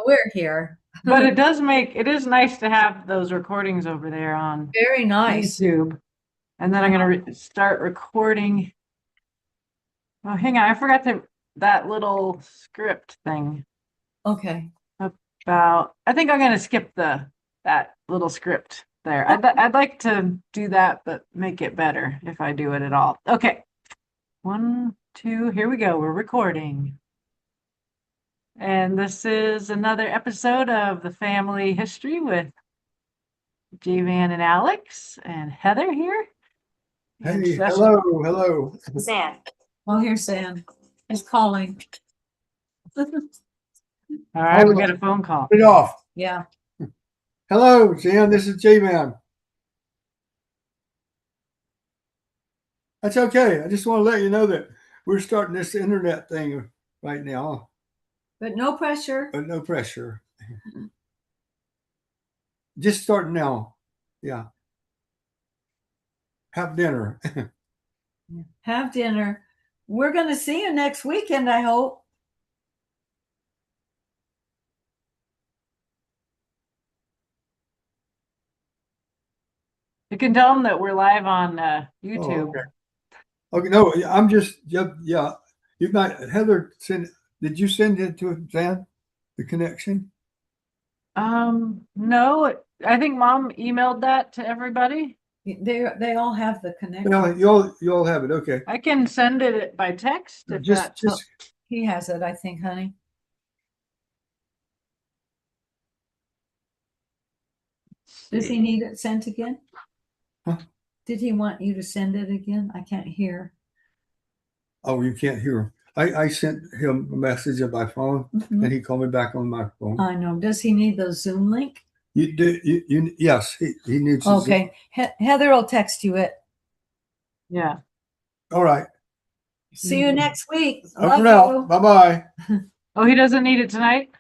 we're here. But it is nice to have those recordings over there on Very nice. YouTube. And then I'm going to start recording. Oh, hang on. I forgot that little script thing. Okay. I think I'm going to skip that little script there. I'd like to do that, but make it better if I do it at all. Okay. 1, 2, here we go. We're recording. And this is another episode of the Family History with J-Van and Alex and Heather here. Hey, hello. Sam. Oh, here's Sam. He's calling. All right, we got a phone call. Get off. Yeah. Hello, Sam. This is J-Man. That's okay. I just want to let you know that we're starting this internet thing right now. But no pressure. But no pressure. Just starting now. Yeah. Have dinner. Have dinner. We're going to see you next weekend, I hope. You can tell them that we're live on YouTube. Oh, okay. No, I'm just, yeah. You've not, Heather, did you send it to Sam, the connection? No, I think Mom emailed that to everybody. They all have the connection. No, you all have it. Okay. I can send it by text. He has it, I think, honey. Does he need it sent again? Huh? Did he want you to send it again? I can't hear. Oh, you can't hear him. I sent him a message on my phone, and he called me back on my phone. I know. Does he need the Zoom link? Yes, he needs. Okay, Heather will text you it. Yeah. All right. See you next week. Bye bye. Oh, he doesn't need it tonight?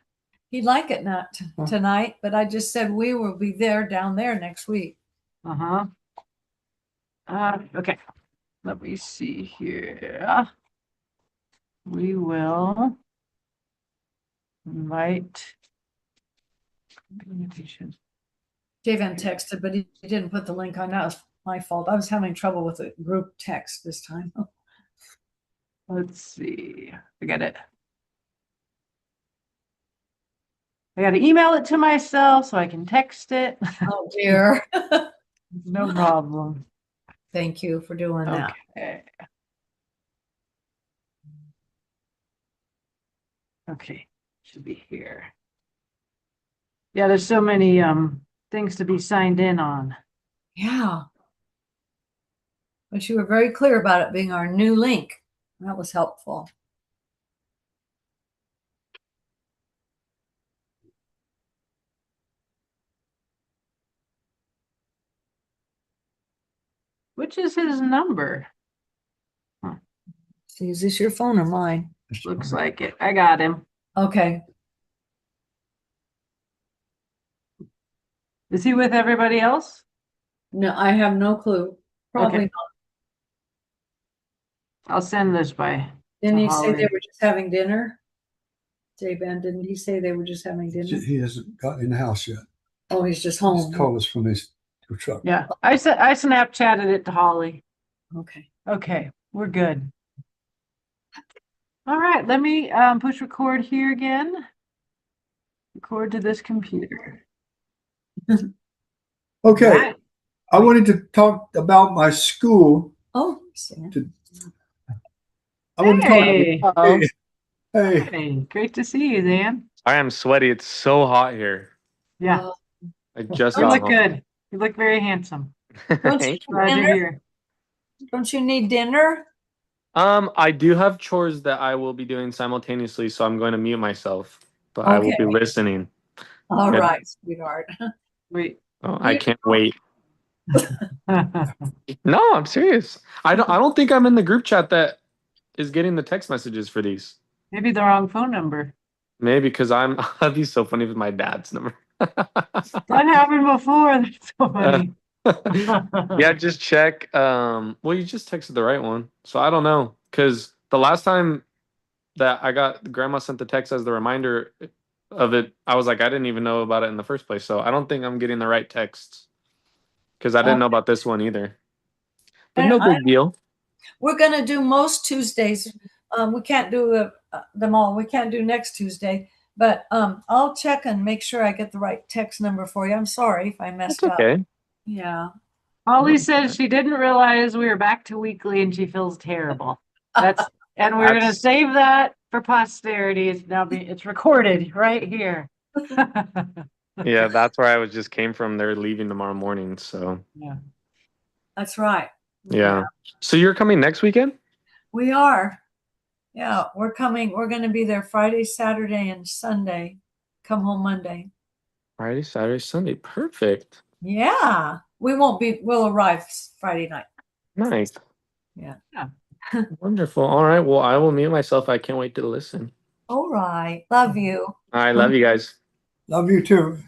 He'd like it not tonight, but I just said we will be there down there next week. Okay. Let me see here. We will invite communication. J-Van texted, but he didn't put the link on. That was my fault. I was having trouble with the group text this time. Let's see. I got it. I got to email it to myself so I can text it. Oh, dear. No problem. Thank you for doing that. Okay, should be here. Yeah, there's so many things to be signed in on. Yeah. But you were very clear about it being our new link. That was helpful. Which is his number? See, is this your phone or mine? Looks like it. I got him. Okay. Is he with everybody else? No, I have no clue. Probably not. I'll send this by. Didn't he say they were just having dinner? J-Van, didn't he say they were just having dinner? He hasn't got in the house yet. Oh, he's just home. He's called us from his truck. Yeah, I Snapchatted it to Holly. Okay. Okay, we're good. All right, let me push record here again. Record to this computer. Okay. Right. I wanted to talk about my school. Oh, I want to talk about, hey, great to see you, Dan. I am sweaty. It's so hot here. Yeah. I just You look good. You look very handsome. Don't you need dinner? I do have chores that I will be doing simultaneously, so I'm going to mute myself, but I will be listening. All right, sweetheart. Wait. Oh, I can't wait. No, I'm serious. I don't think I'm in the group chat that is getting the text messages for these. Maybe the wrong phone number. Maybe because that'd be so funny with my dad's number. That happened before. That's so funny. Yeah, just check. Well, you just texted the right one, so I don't know. Because the last time that I got, Grandma sent the text as the reminder, of it. I was like, I didn't even know about it in the first place. So I don't think I'm getting the right texts because I didn't know about this one either. But no big deal. We're going to do most Tuesdays. We can't do them all. We can't do next Tuesday, but I'll check and make sure I get the right text number for you. I'm sorry if I messed That's up. okay. Yeah. Holly says she didn't realize we were back to weekly and she feels terrible. And we're gonna save that for posterity. It's recorded right here. Yeah, that's where I was just came from. They're leaving tomorrow morning. So Yeah. That's right. yeah. So you're coming next weekend? We are. Yeah, we're coming. We're going to be there Friday, Saturday, and Sunday. Come home Monday. Friday, Saturday, Sunday. Perfect. Yeah. We'll arrive Friday night. Nice. Yeah. Wonderful. All right. Well, I will mute myself. I can't wait to listen. All right. Love you. I love you guys. Love you too.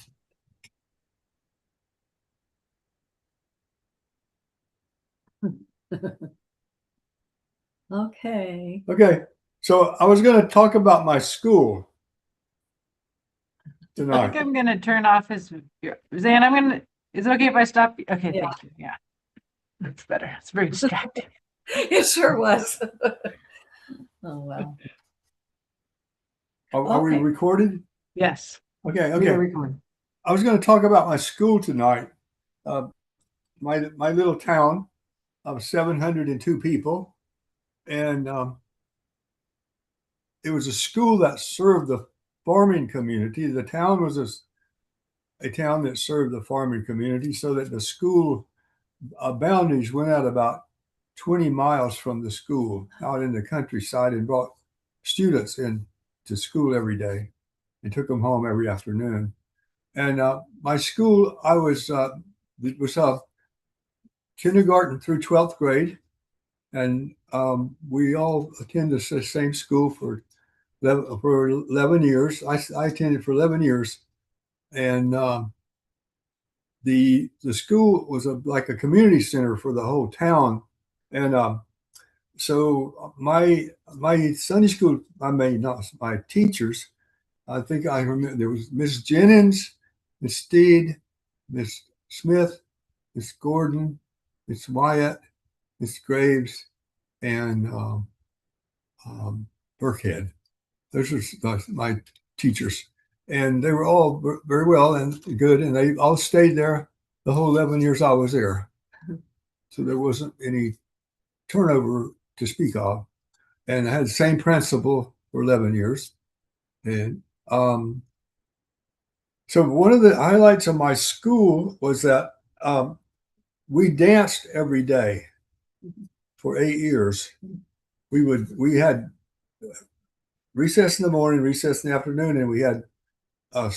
Okay. Okay. So I was going to talk about my school I tonight. think I'm gonna turn off his. Zan, is it okay if I stop? Okay, Yeah. thank you. Yeah, that's better. It's very distracting. It sure was. Oh, well. Are we Okay. recorded? Yes. Okay. We are Okay. recording. I was going to talk about my school tonight. My little town of 702 people, and it was a school that served the farming community. The town was a town that served the farming community, so that the school boundaries went out about 20 miles from the school out in the countryside and brought students in to school every day and took them home every afternoon. And my school, it was kindergarten through 12th grade. And we all attended the same school for 11 years. I attended for 11 years. And the school was like a community center for the whole town. And so my Sunday school, I mean, not my teachers, I think I remember there was Miss Jennings, Miss Steed, Miss Smith, Miss Gordon, Miss Wyatt, Miss Graves, and Burkhead. Those were my teachers, and they were all very well and good, and they all stayed there the whole 11 years I was there. So there wasn't any turnover to speak of, and I had the same principal for 11 years. And so one of the highlights of my school was that we danced every day for 8 years. We had recess in the morning, recess in the afternoon, and we had a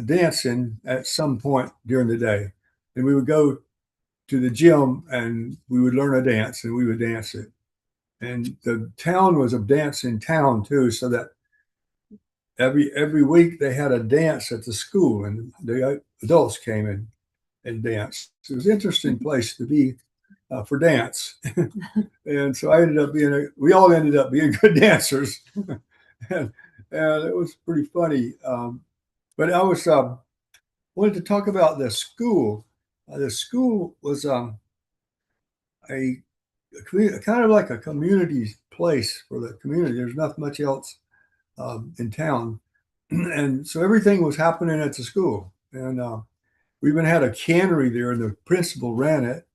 dancing at some point during the day. And we would go to the gym and we would learn a dance and we would dance it. And the town was a dancing town too, so that every week they had a dance at the school, and the adults came in and danced. It was an interesting place to be for dance. And so we all ended up being good dancers. and it was pretty funny. But I wanted to talk about the school. The school was a kind of like a community place for the community. There's not much else in town, and so everything was happening at the school. And we even had a cannery there, and the principal ran it.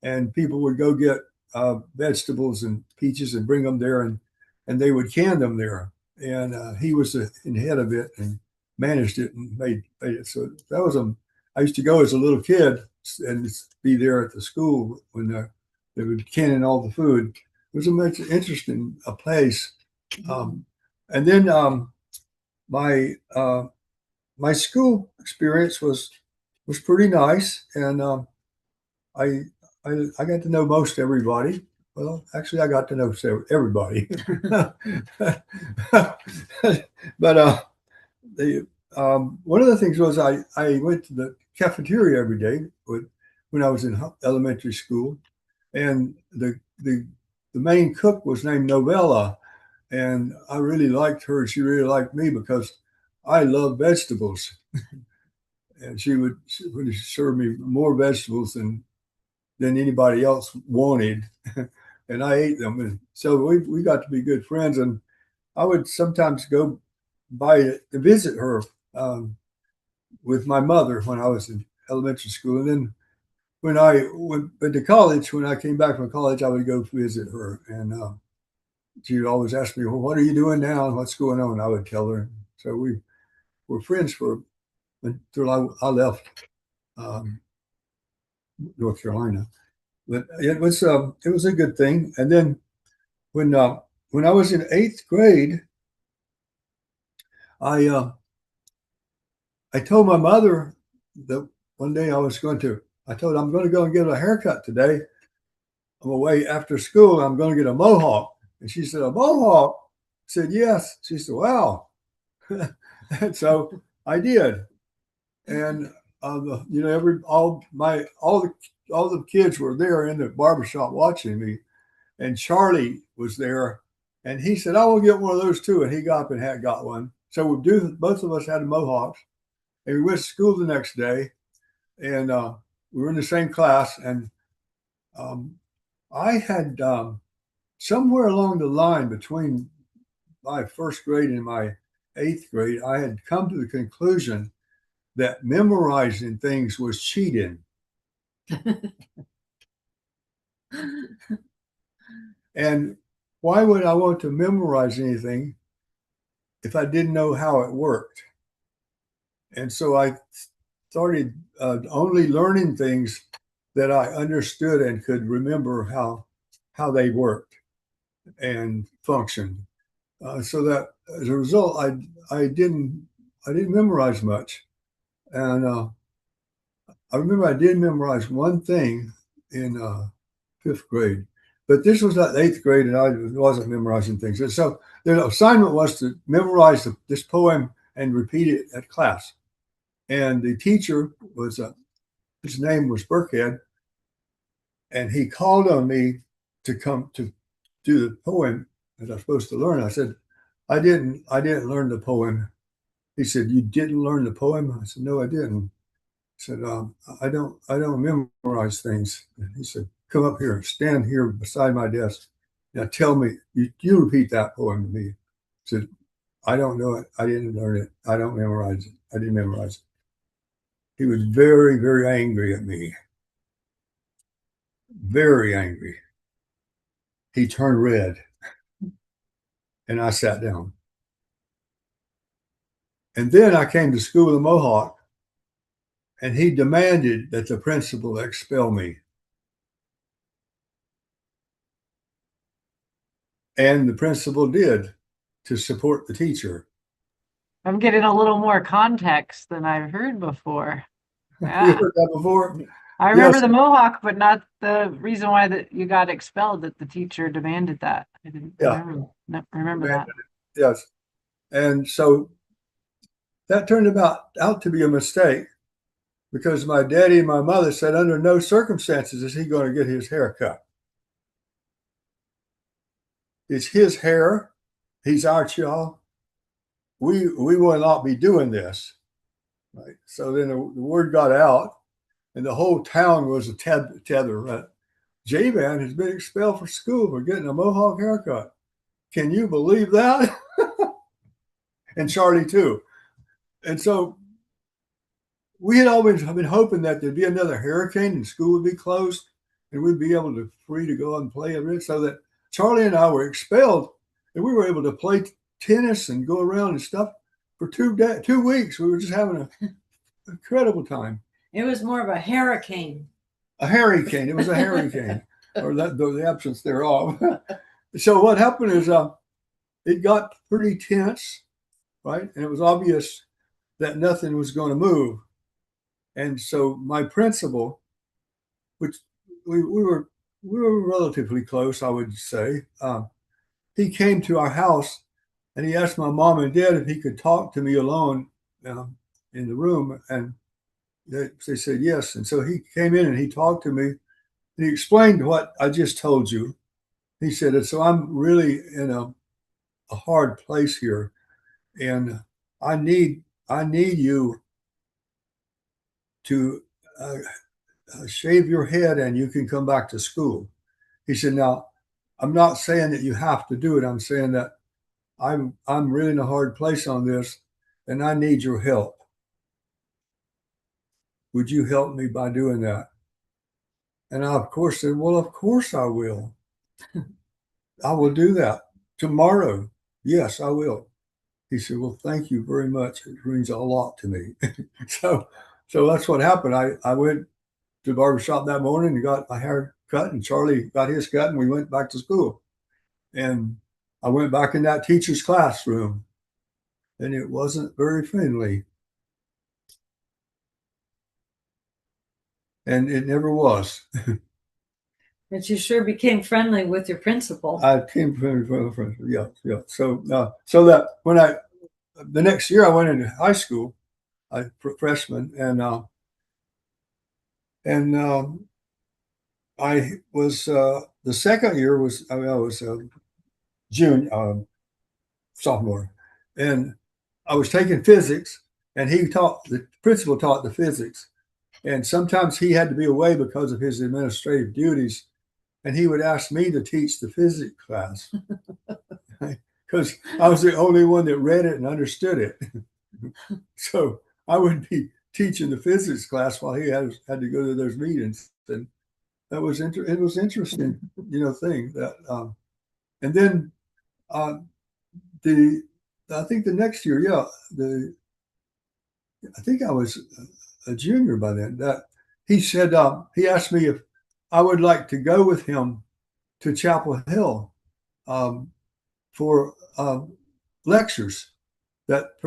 And people would go get vegetables and peaches and bring them there, and they would can them there. And he was the head of it and managed it and made it. So that was I used to go as a little kid and be there at the school when they would canning all the food. It was a much interesting place. And then my school experience was pretty nice, and I I got to know most everybody. Well, actually, I got to know everybody. But one of the things was I went to the cafeteria every day when I was in elementary school, and the main cook was named Novella, and I really liked her. She really liked me because I love vegetables, and she would serve me more vegetables than anybody else wanted, and I ate them. And so we got to be good friends, and I would sometimes go by to visit her with my mother when I was in elementary school, and then when I went to college, when I came back from college, I would go visit her, and she would always ask me, "Well, what are you doing now? And what's going on?" I would tell her. So we were friends for until I left um, North Carolina. But it was a good thing. And then when when I was in eighth grade, I I told my mother that one day I told her I'm going to go and get a haircut today. I'm away after school. I'm going to get a mohawk. And she said, "A mohawk?" I said, "Yes." She said, "Wow." And so I did. And all the kids were there in the barbershop watching me, and Charlie was there, and he said, "I will get one of those too," and he got up and had got one. So both of us had mohawks, and we went to school the next day, and we were in the same class, and um, I had somewhere along the line between my first grade and my eighth grade, I had come to the conclusion that memorizing things was cheating. And why would I want to memorize anything if I didn't know how it worked? And so I started only learning things that I understood and could remember how they worked and functioned. So that as a result, I didn't memorize much. And I remember I did memorize one thing in fifth grade, but this was not eighth grade, and I wasn't memorizing things. And so the assignment was to memorize this poem and repeat it at class. And the teacher was his name was Burkhead, and he called on me to come to do the poem that I was supposed to learn. I said, I didn't learn the poem. He said, "You didn't learn the poem?" I said, "No, I didn't." He said, I don't memorize things." And he said, "Come up here, stand here beside my desk. Now tell me, you repeat that poem to me." I said, "I don't know it. I didn't learn it. I don't memorize it. I didn't memorize it." He was very, very angry at me. Very angry. He turned red, and I sat down. And then I came to school in Mohawk, and he demanded that the principal expel me. And the principal did, to support the teacher. I'm getting a little more context than I've heard before. You Yeah. heard that before? I remember Yes. the mohawk, but not the reason why that you got expelled, that the teacher demanded that. I didn't Yeah. remember that. Yes. And so that turned out to be a mistake, because my daddy and my mother said under no circumstances is he going to get his hair cut. It's his hair. He's our child. We will not be doing this. Right. So then the word got out, and the whole town was a tether. Right? J-Man has been expelled from school for getting a mohawk haircut. Can you believe that? And Charlie too. And so we had always been hoping that there'd be another hurricane and school would be closed and we'd be able to free to go out and play a bit, so that Charlie and I were expelled and we were able to play tennis and go around and stuff for 2 weeks. We were just having an incredible time. It was more of a hurricane. A hurricane. It was a hurricane, or the absence thereof. So what happened is it got pretty tense, right? And it was obvious that nothing was going to move. And so my principal, which we were relatively close, I would say, he came to our house and he asked my mom and dad if he could talk to me alone in the room, and they said yes. And so he came in and he talked to me and he explained what I just told you. He said, "So I'm really in a hard place here, and I need you to shave your head and you can come back to school. He said, now, I'm not saying that you have to do it. I'm saying that I'm really in a hard place on this and I need your help. Would you help me by doing that? And I, of course, said, well, of course I will. I will do that tomorrow. Yes, I will. He said, well, thank you very much. It means a lot to me. so, so that's what happened. I went to the barbershop that morning and got my hair cut, and Charlie got his cut, and we went back to school. And I went back in that teacher's classroom, and it wasn't very friendly. And it never was. But you sure became friendly with your principal. I came from yeah, yeah. So, so that when the next year I went into high school, freshman, and I was the second year was I was June sophomore, and I was taking physics, and the principal taught the physics, and sometimes he had to be away because of his administrative duties, and he would ask me to teach the physics class because I was the only one that read it and understood it. So I would be teaching the physics class while he had to go to those meetings, and that was it was interesting, thing that. And then the I think the next year, yeah, I think I was a junior by then. That he said he asked me if I would like to go with him to Chapel Hill for lectures. That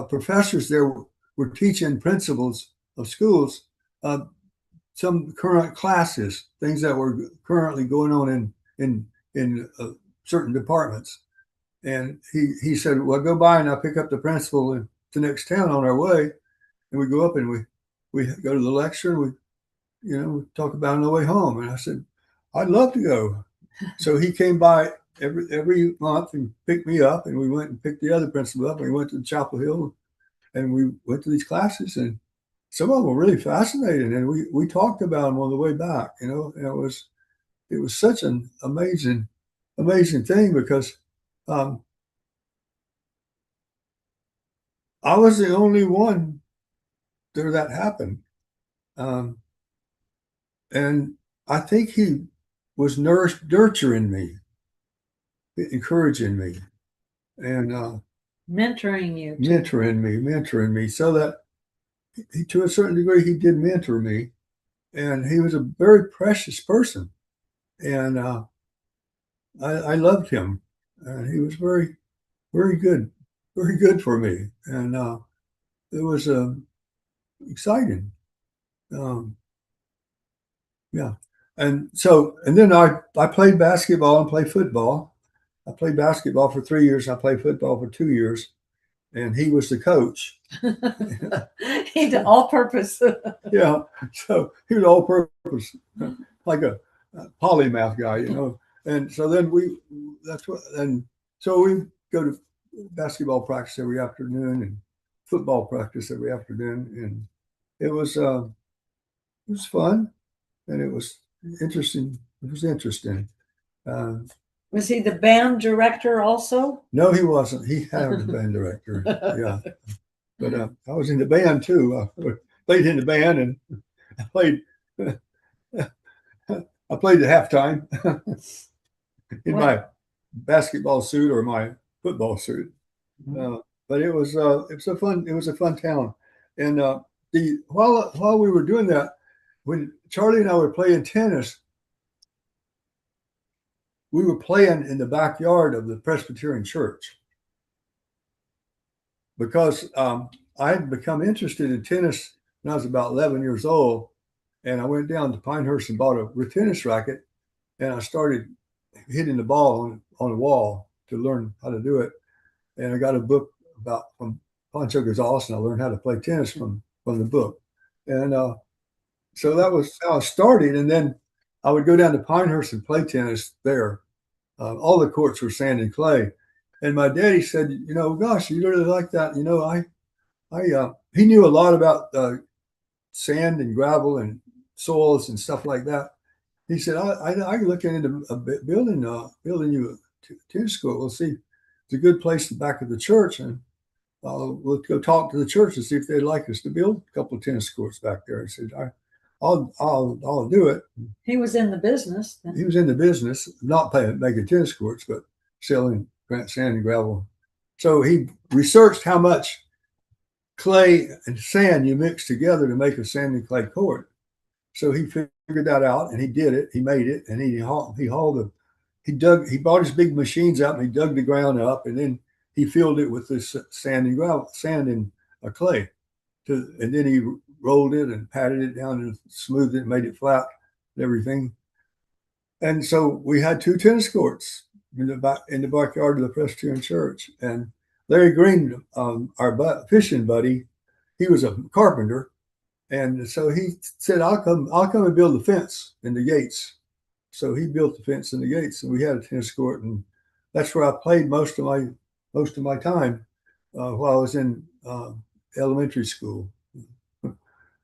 professors there were teaching principals of schools some current classes, things that were currently going on in certain departments. And he said, well, go by and I'll pick up the principal in the next town on our way. And we go up and we go to the lecture and we talk about it on the way home. And I said, I'd love to go. So he came by every month and picked me up, and we went and picked the other principal up, and we went to Chapel Hill and we went to these classes, and some of them were really fascinating. And we talked about them on the way back, and it was such an amazing thing because I was the only one there that happened. And I think he was nurturing me, encouraging me, and Mentoring you. mentoring me, so that to a certain degree, he did mentor me, and he was a very precious person, and I loved him, and he was very, very good for me, and it was exciting. Yeah. And then I played basketball and played football. I played basketball for 3 years. I played football for 2 years, and he was the coach. He did all purpose. Yeah. So he was all purpose, like a polymath guy, And so then so we go to basketball practice every afternoon and football practice every afternoon. And it was fun. And it was interesting. It was interesting. Was he the band director also? No, he wasn't. He had a band director. Yeah, but I was in the band too. I played in the band, and I played. I played at halftime in my basketball suit or my football suit. But it was a fun town, and while we were doing that, when Charlie and I were playing tennis, we were playing in the backyard of the Presbyterian church because I had become interested in tennis when I was about 11 years old. And I went down to Pinehurst and bought a tennis racket, and I started hitting the ball on a wall to learn how to do it. And I got a book from Pancho Gonzalez, and I learned how to play tennis from the book. And so that was how I started. And then I would go down to Pinehurst and play tennis there. All the courts were sand and clay. And my daddy said, gosh, you really like that. He knew a lot about sand and gravel and soils and stuff like that. He said, I'm looking into building you a tennis court. We'll see. It's a good place in the back of the church, and we'll go talk to the church and see if they'd like us to build a couple of tennis courts back there. He said, I'll do it. He was in the business. He was in the business, not making tennis courts, but selling sand and gravel. So he researched how much clay and sand you mix together to make a sand and clay court. So he figured that out, and he did it. He made it, and he bought his big machines out, and he dug the ground up, and then he filled it with this sand and clay, and then he rolled it and patted it down and smoothed it, and made it flat, and everything. And so we had 2 tennis courts in the backyard of the Presbyterian Church. And Larry Green, our fishing buddy, he was a carpenter, and so he said, "I'll come and build the fence and the gates." So he built the fence and the gates, and we had a tennis court, and that's where I played most of my time while I was in elementary school.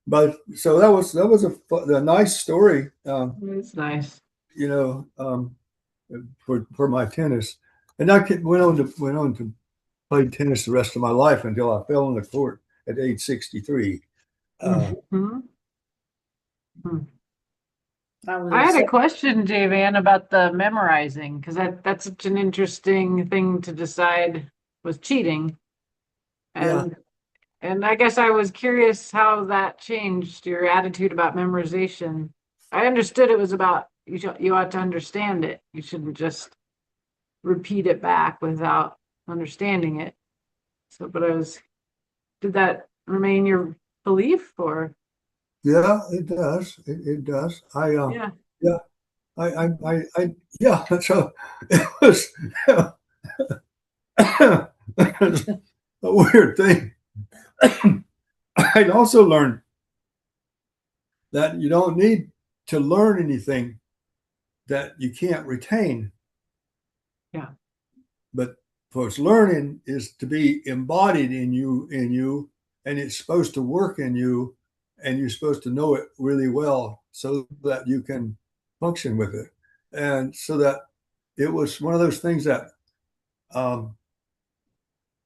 But so that was a nice story. It's nice. For my tennis, and I went on to play tennis the rest of my life until I fell on the court at age 63. Mm-hmm. I had a question, J Van, about the memorizing, because that's such an interesting thing to decide was cheating. And I guess I was curious how that changed your attitude about memorization. I understood it was about you ought to understand it. You shouldn't just repeat it back without understanding it. So, did that remain your belief, or? Yeah, it does. It does. Yeah. Yeah. So it was a weird thing. I also learned that you don't need to learn anything that you can't retain. Yeah. But what's learning is to be embodied in you, and it's supposed to work in you, and you're supposed to know it really well so that you can function with it. And so that it was one of those things that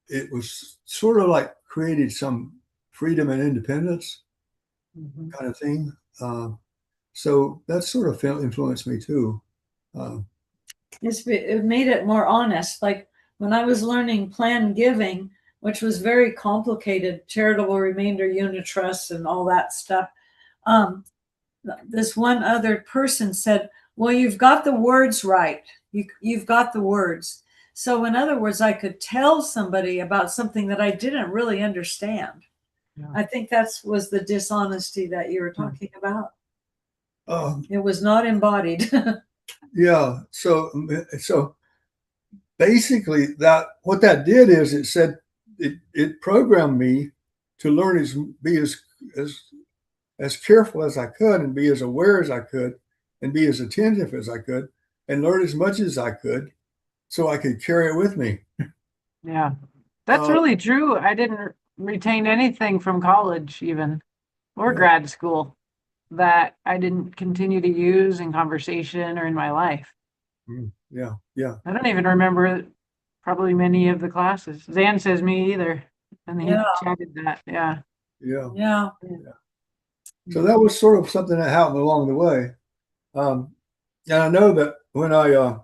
it was sort of like created some freedom and independence kind of thing. So that sort of influenced me too. It made it more honest. Like when I was learning planned giving, which was very complicated, charitable remainder unit trusts and all that stuff. This one other person said, "Well, you've got the words right. You've got the words." So in other words, I could tell somebody about something that I didn't really understand. Yeah. I think that was the dishonesty that you were talking about. It was not embodied. Yeah. So basically what that did is it said it programmed me to learn be as careful as I could, and be as aware as I could, and be as attentive as I could, and learn as much as I could so I could carry it with me. Yeah, that's really true. I didn't retain anything from college even, or grad school, that I didn't continue to use in conversation or in my life. Yeah. I don't even remember probably many of the classes. Zan says me either. And he chatted that. Yeah. So that was sort of something that happened along the way. And I know that when I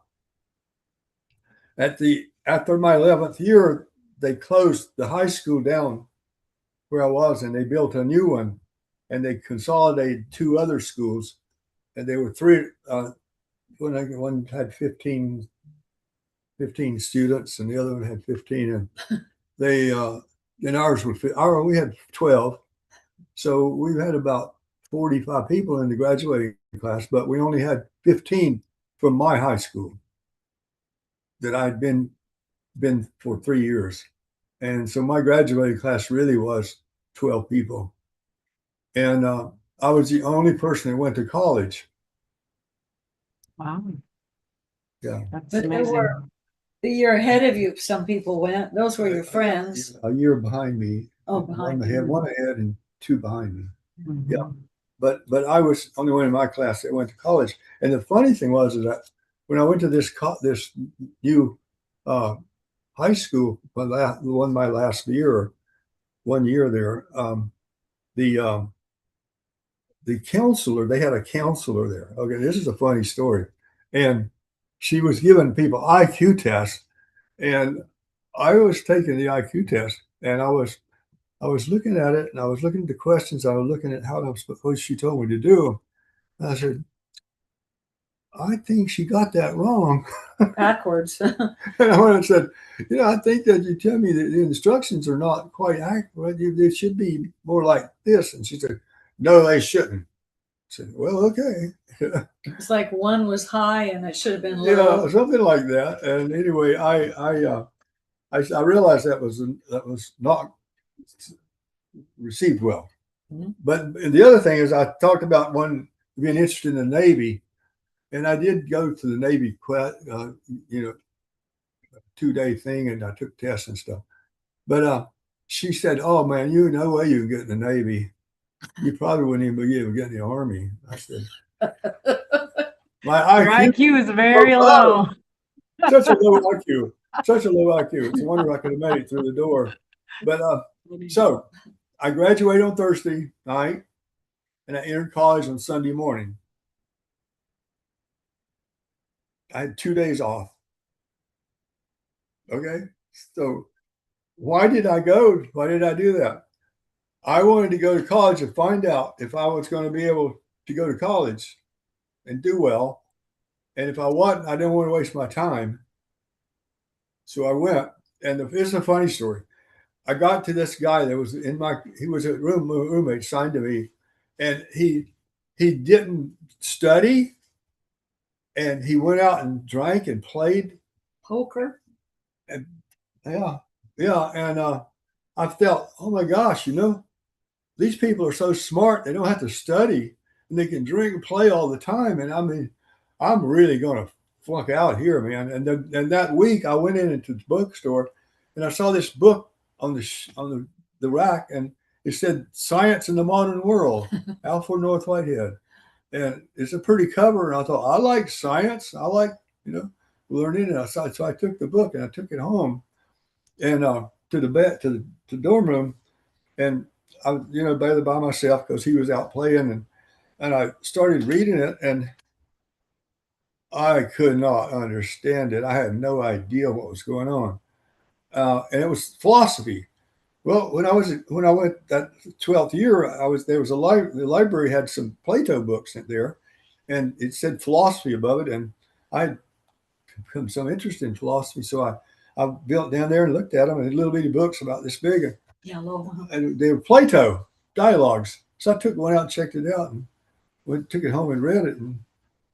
after my 11th year, they closed the high school down where I was, and they built a new one, and they consolidated 2 other schools, and they were 3. One had 15 students, and the other one had 15, and they and ours we had 12, so we had about 45 people in the graduating class, but we only had 15 from my high school that I'd been for 3 years. And so my graduating class really was 12 people. And I was the only person that went to college. Wow. Yeah. That's amazing. The year ahead of you, some people went. Those were your friends. A year behind me. Oh, behind one you. ahead, one ahead, and two behind me. Mhm. Yeah. But I was the only one in my class that went to college. And the funny thing was is that when I went to this new high school, my last year, 1 year there, the the counselor, they had a counselor there. Okay, this is a funny story, and she was giving people IQ tests, and I was taking the IQ test, and I was looking at it, and I was looking at the questions, I was looking at how what she told me to do. And I said, I think she got that wrong. Backwards. And I went and said, I think that you tell me that the instructions are not quite accurate. They should be more like this. And she said, no, they shouldn't. I said, well, okay. It's like one was high and it should have been low. Yeah, something like that. And anyway, I realized that was not received well. Mm-hmm. But the other thing is, I talked about being interested in the Navy, and I did go to the Navy, 2-day thing, and I took tests and stuff. But she said, "Oh man, no way you can get in the Navy. You probably wouldn't even be able to get in the Army." I said, "My Your IQ, IQ is very low. such a low IQ, such a low IQ. It's a wonder I could have made it through the door." But so I graduated on Thursday night, and I entered college on Sunday morning. I had 2 days off. Okay, so why did I go? Why did I do that? I wanted to go to college and find out if I was going to be able to go to college and do well. And if I wasn't, I didn't want to waste my time. So I went. And this is a funny story. I got to this guy that was he was a roommate signed to me, and he didn't study, and he went out and drank and played. Poker. And yeah, and I felt, oh my gosh, these people are so smart. They don't have to study, and they can drink and play all the time. And I mean, I'm really going to flunk out here, man. And that week, I went into the bookstore, and I saw this book on the rack, and it said "Science in the Modern World," Alfred North Whitehead, and it's a pretty cover. And I thought, I like science. I like learning. And so I took the book and I took it home, and to the dorm room, and I was by myself because he was out playing, and I started reading it, and I could not understand it. I had no idea what was going on, and it was philosophy. Well, when I went that 12th year, there was the library had some Plato books in there, and it said philosophy above it, and I had become so interested in philosophy, so I built down there and looked at them, and little bitty books about this big, and they were Plato dialogues. So I took one out and checked it out, and took it home and read it, and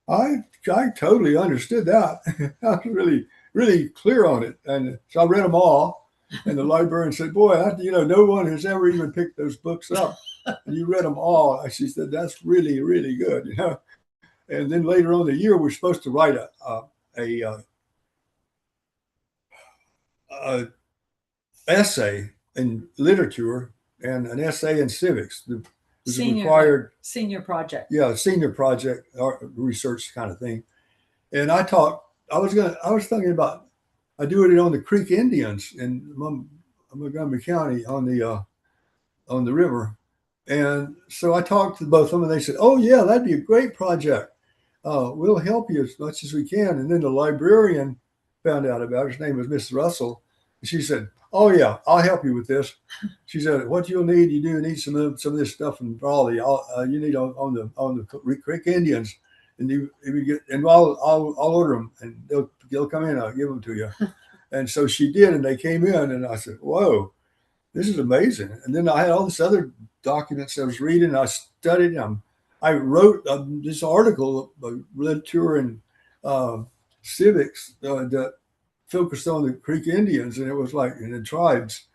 I totally understood that. I was really, really clear on it. And so I read them all. And the librarian said, boy, no one has ever even picked those books up. And you read them all. She said, that's really, really good. And then later on in the year, we're supposed to write a essay in literature and an essay in civics. It was required senior project. Yeah, senior project research kind of thing. And I was thinking about, I do it on the Creek Indians in Montgomery County on the river. And so I talked to both of them, and they said, oh yeah, that'd be a great project. We'll help you as much as we can. And then the librarian found out about it. Her name was Miss Russell. And she said, oh yeah, I'll help you with this. She said, what you'll need, you do need some of this stuff from Raleigh. You need on the Creek Indians, and I'll order them, and they'll come in. I'll give them to you. And so she did, and they came in, and I said, whoa, this is amazing. And then I had all this other documents I was reading. I studied them. I wrote this article about literature and civics that focused on the Creek Indians, and it was like in the tribes,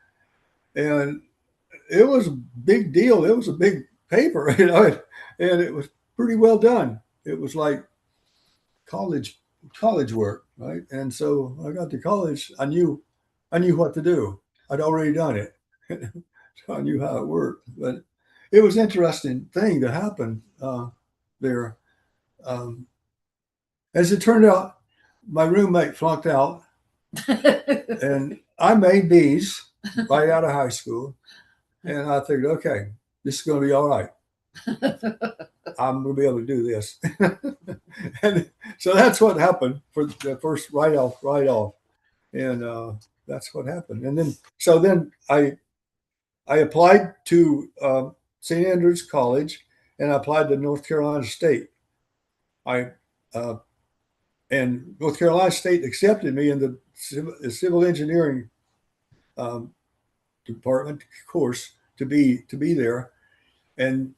and it was a big deal. It was a big paper, and it was pretty well done. It was like college work, right? And so I got to college. I knew what to do. I'd already done it, so I knew how it worked. But it was an interesting thing to happen there. Um, as it turned out, my roommate flunked out, and I made B's right out of high school. And I figured, okay, this is going to be all right. I'm going to be able to do this. And so that's what happened for the first write off. And that's what happened. And then I applied to St. Andrews College, and I applied to North Carolina State. I uh, and North Carolina State accepted me in the civil engineering um, department course to be there. And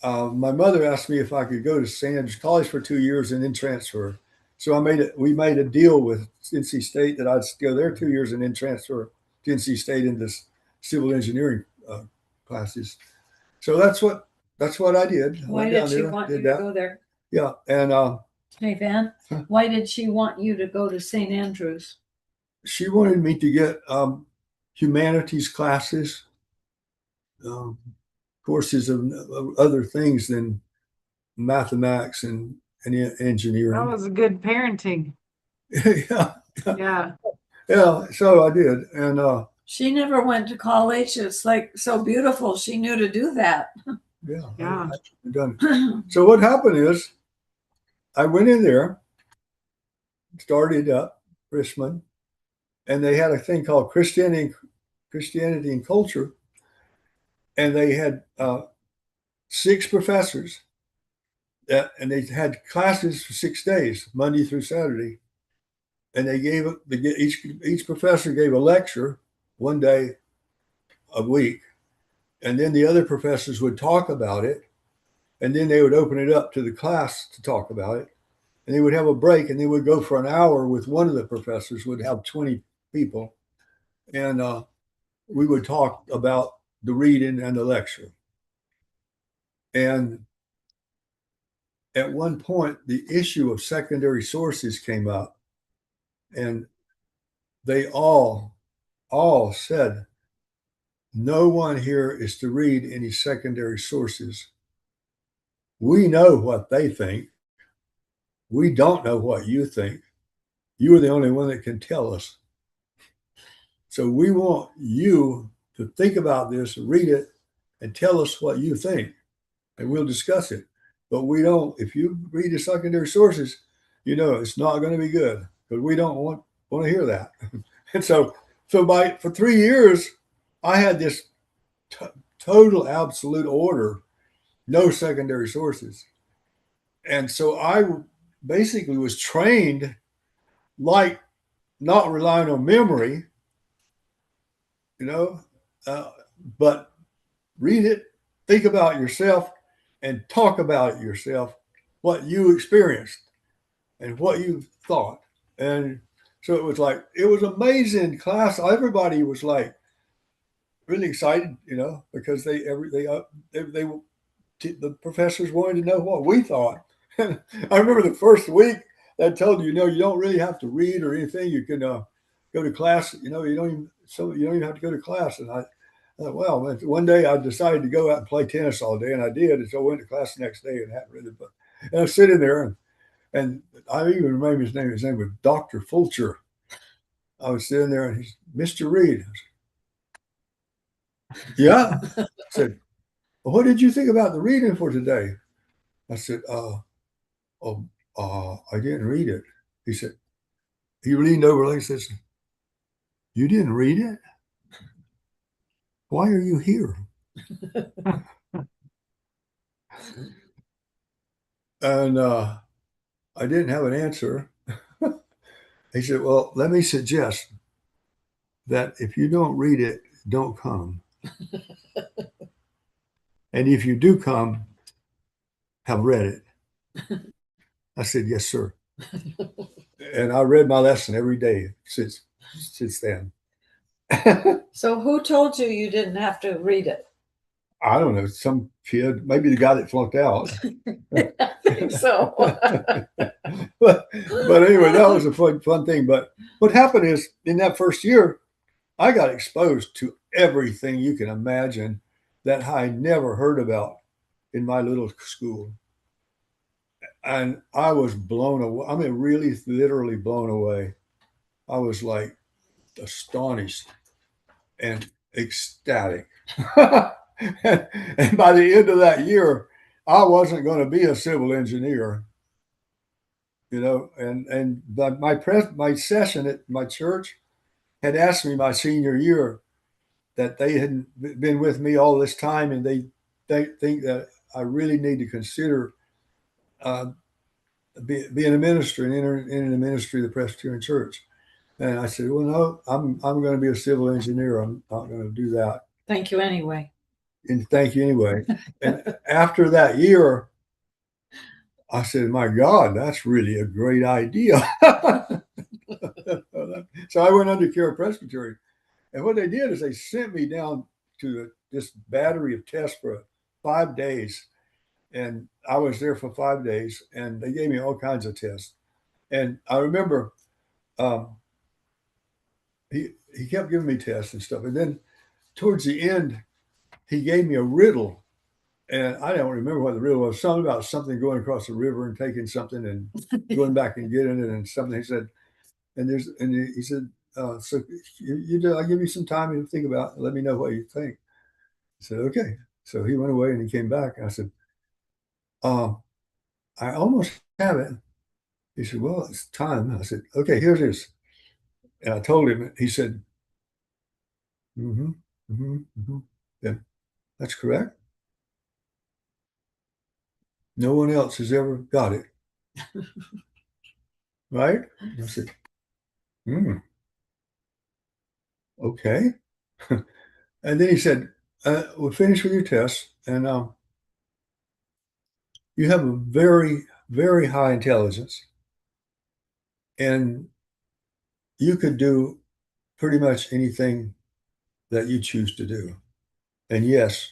my mother asked me if I could go to St. Andrews College for 2 years and then transfer. So we made a deal with NC State that I'd go there 2 years and then transfer to NC State in this civil engineering classes. So that's what I did. Why did she want you to go there? Yeah, and Hey, Van, why did she want you to go to St. Andrews? she wanted me to get humanities classes, courses of other things than mathematics and engineering. That was a good parenting. Yeah, Yeah. yeah. So I did, and She never went to college. It's like so beautiful. She knew to do that. yeah, Yeah. I done it. So what happened is, I went in there, started up freshman, and they had a thing called Christianity and Culture, and they had 6 professors, and they had classes for 6 days, Monday through Saturday, and each professor gave a lecture one day a week, and then the other professors would talk about it, and then they would open it up to the class to talk about it, and they would have a break, and they would go for an hour with one of the professors. Would have 20 people, and we would talk about the reading and the lecture. And at one point, the issue of secondary sources came up, and they all said, no one here is to read any secondary sources. We know what they think. We don't know what you think. You are the only one that can tell us. So we want you to think about this, read it, and tell us what you think, and we'll discuss it. But we don't, if you read the secondary sources, it's not going to be good, because we don't want to hear that. And so for 3 years, I had this total absolute order, no secondary sources. And so I basically was trained like not relying on memory, but read it, think about yourself, and talk about it yourself, what you experienced and what you thought. And so it was amazing class. Everybody was like really excited, because the professors wanted to know what we thought. And I remember the first week they told you, you don't really have to read or anything. You can go to class. You don't even have to go to class. And I thought, well, one day I decided to go out and play tennis all day, and I did. And so I went to class the next day and hadn't read the book. And I was sitting there, and I even remember his name. His name was Dr. Fulcher. I was sitting there, and he's Mr. Reed. Yeah. I said, well, what did you think about the reading for today? I said, I didn't read it. He said, he leaned over and says, you didn't read it? Why are you here? And I didn't have an answer. He said, well, let me suggest that if you don't read it, don't come. And if you do come, have read it. I said, yes, sir. And I read my lesson every day since then. So who told you didn't have to read it? I don't know, some kid, maybe the guy that flunked out. I think so. But anyway, that was a fun thing. But what happened is in that first year, I got exposed to everything you can imagine that I never heard about in my little school. And I was blown away. I mean, really, literally blown away. I was like astonished and ecstatic. And by the end of that year, I wasn't going to be a civil engineer, you know. And my session at my church had asked me my senior year that they hadn't been with me all this time, and they think that I really need to consider uh, being a minister and entering the ministry of the Presbyterian Church. And I said, well, no, I'm going to be a civil engineer. I'm not going to do that. Thank you anyway. And thank you anyway. And after that year, I said, my God, that's really a great idea. So I went under care of Presbytery. And what they did is they sent me down to this battery of tests for 5 days. And I was there for 5 days, and they gave me all kinds of tests. And I remember um, he kept giving me tests and stuff. And then towards the end, he gave me a riddle. And I don't remember what the riddle was. Something about something going across the river and taking something and going back and getting it, and something. He said, he said, so I'll give you some time to think about it. Let me know what you think. I said, okay. So he went away and he came back. And I said, I almost have it. He said, well, it's time. I said, okay, here it is. And I told him, he said, mm-hmm, mm-hmm, mm-hmm. Yeah, that's correct. No one else has ever got it. Right? And I said, okay. And then he said, we'll finish with your test. And you have a very, very high intelligence. And you could do pretty much anything that you choose to do. And yes,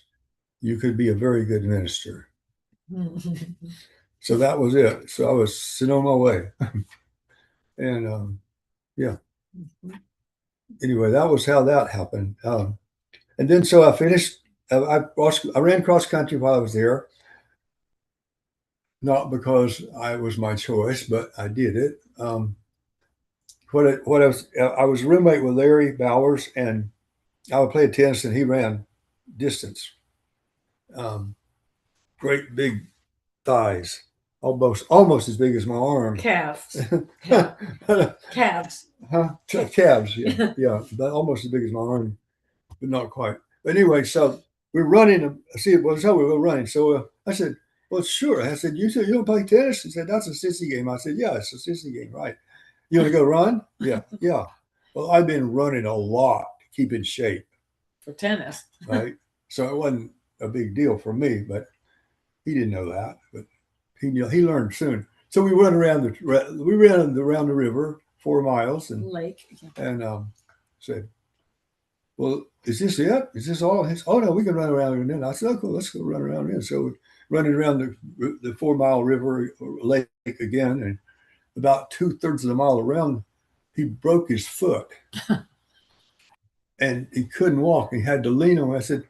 you could be a very good minister. So that was it. So I was sitting on my way. And yeah. Anyway, that was how that happened. And then so I finished. I ran cross country while I was there, not because I was my choice, but I did it. I was a roommate with Larry Bowers, and I would play tennis, and he ran distance. Great big thighs, almost as big as my arm. Calves. Calves. Calves, yeah, but almost as big as my arm, but not quite. But anyway, so we're running. See, well, so we were running. So I said, well, sure. I said, you said you don't play tennis? He said, that's a sissy game. I said, yeah, it's a sissy game, right? You want to go run? Yeah. Well, I've been running a lot to keep in shape. For tennis. Right. So it wasn't a big deal for me, but he didn't know that. But he learned soon. So we ran around the river 4 miles and lake. And said, well, is this it? Is this all? Oh no, we can run around and then I said, oh cool, let's go run around again. So we're running around the 4 mile river lake again, and about 2/3 of the mile around, he broke his foot. And he couldn't walk. He had to lean on. I said,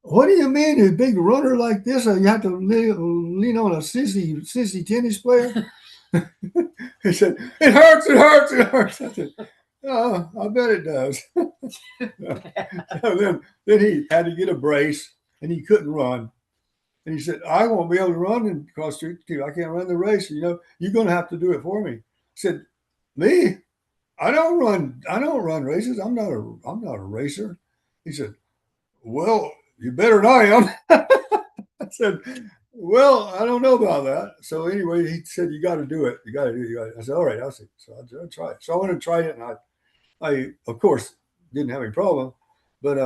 what do you mean, a big runner like this? You have to lean on a sissy tennis player? He said, it hurts. I said, oh, I bet it does. So then he had to get a brace, and he couldn't run. And he said, I won't be able to run in cross street too. I can't run the race. You're going to have to do it for me. I said, me? I don't run races. I'm not a racer. He said, well, you better than I am. I said, well, I don't know about that. So anyway, he said, you got to do it. You got to do it. I said, all right. I said, so I'll try it. So I went and tried it, and I of course didn't have any problem, but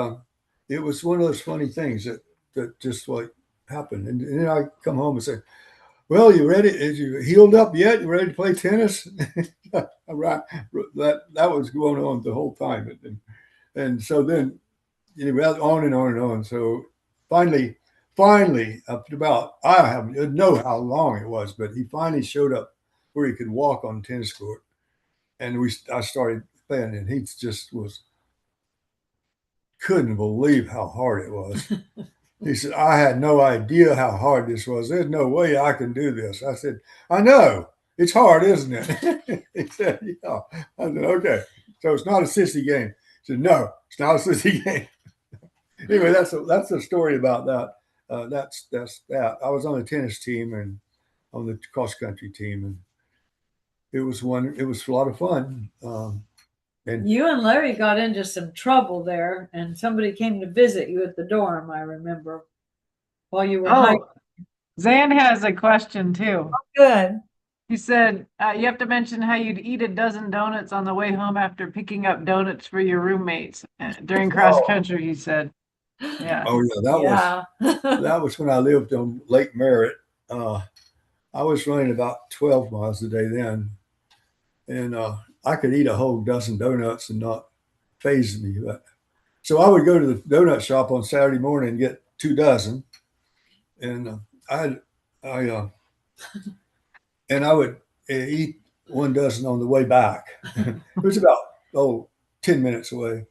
it was one of those funny things that just like happened. And then I come home and say, well, you ready? Is you healed up yet? You ready to play tennis? Right. That was going on the whole time. And so then, on and on and on. So finally, up to about, I have know how long it was, but he finally showed up where he could walk on the tennis court, and I started playing, and he just was couldn't believe how hard it was. He said, I had no idea how hard this was. There's no way I can do this. I said, I know. It's hard, isn't it? He said, yeah. I said, okay. So it's not a sissy game. He said, no, it's not a sissy game. Anyway, that's a story about that. That's that. I was on the tennis team and on the cross country team, and it was a lot of fun. And You and Larry got into some trouble there, and somebody came to visit you at the dorm, I remember, while you were hiking. Oh, Zan has a question too. Good. He said, you have to mention how you'd eat a dozen donuts on the way home after picking up donuts for your roommates during cross country, he said. Yeah. oh yeah, that was when I lived on Lake Merritt. I was running about 12 miles a day then, and I could eat a whole dozen donuts and not phase me. But so I would go to the donut shop on Saturday morning and get 2 dozen, and I I and I would eat 1 dozen on the way back. It was about 10 minutes away.